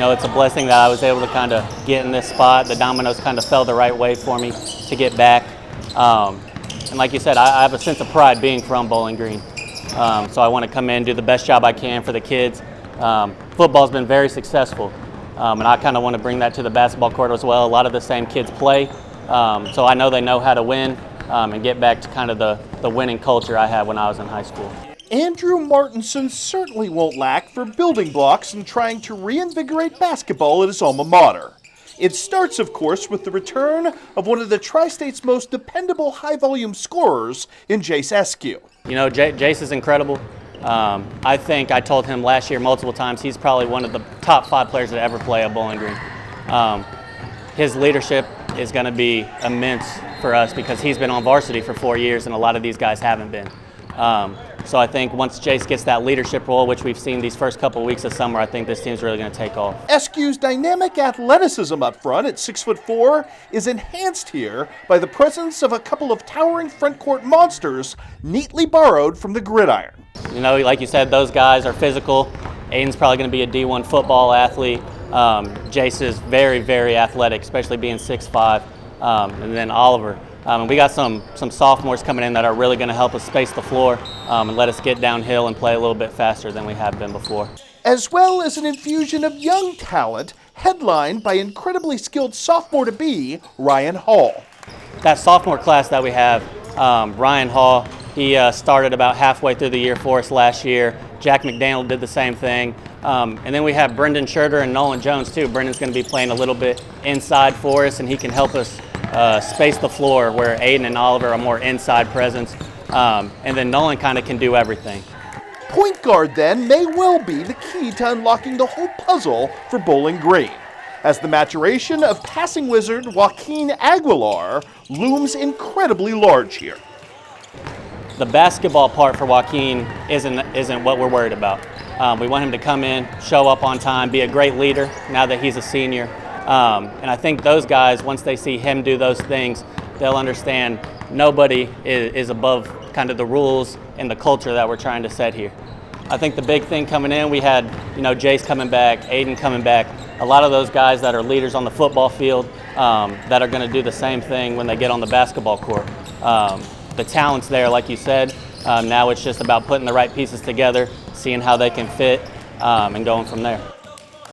it's a blessing that I was able to kind of get in this spot. The dominoes kind of fell the right way for me to get back. And like you said, I have a sense of pride being from Bowling Green. So I want to come in, do the best job I can for the kids. Football's been very successful, and I kind of want to bring that to the basketball court as well. A lot of the same kids play, so I know they know how to win and get back to kind of the winning culture I had when I was in high school. Andrew Martinson certainly won't lack for building blocks in trying to reinvigorate basketball at his alma mater. It starts, of course, with the return of one of the Tri-State's most dependable high-volume scorers in Jace Eskew. Jace is incredible. I think I told him last year multiple times he's probably one of the top 5 players to ever play at Bowling Green. His leadership is going to be immense for us because he's been on varsity for 4 years and a lot of these guys haven't been. So I think once Jace gets that leadership role, which we've seen these first couple of weeks of summer, I think this team's really going to take off. Eskew's dynamic athleticism up front at 6'4" is enhanced here by the presence of a couple of towering front court monsters neatly borrowed from the gridiron. Like you said, those guys are physical. Aiden's probably going to be a D1 football athlete. Jace is very, very athletic, especially being 6'5", and then Oliver. And we got some sophomores coming in that are really going to help us space the floor and let us get downhill and play a little bit faster than we have been before. As well as an infusion of young talent headlined by incredibly skilled sophomore-to-be Ryan Hall. That sophomore class that we have, Ryan Hall, he started about halfway through the year for us last year. Jack McDaniel did the same thing. And then we have Brendan Schurter and Nolan Jones too. Brendan's going to be playing a little bit inside for us, and he can help us space the floor where Aiden and Oliver are more inside presence. And then Nolan kind of can do everything. Point guard then may well be the key to unlocking the whole puzzle for Bowling Green, as the maturation of passing wizard Joaquin Aguilar looms incredibly large here. The basketball part for Joaquin isn't what we're worried about. We want him to come in, show up on time, be a great leader now that he's a senior. And I think those guys, once they see him do those things, they'll understand nobody is above kind of the rules and the culture that we're trying to set here. I think the big thing coming in, we had Jace coming back, Aiden coming back, a lot of those guys that are leaders on the football field that are going to do the same thing when they get on the basketball court. The talent's there, like you said. Now it's just about putting the right pieces together, seeing how they can fit, and going from there.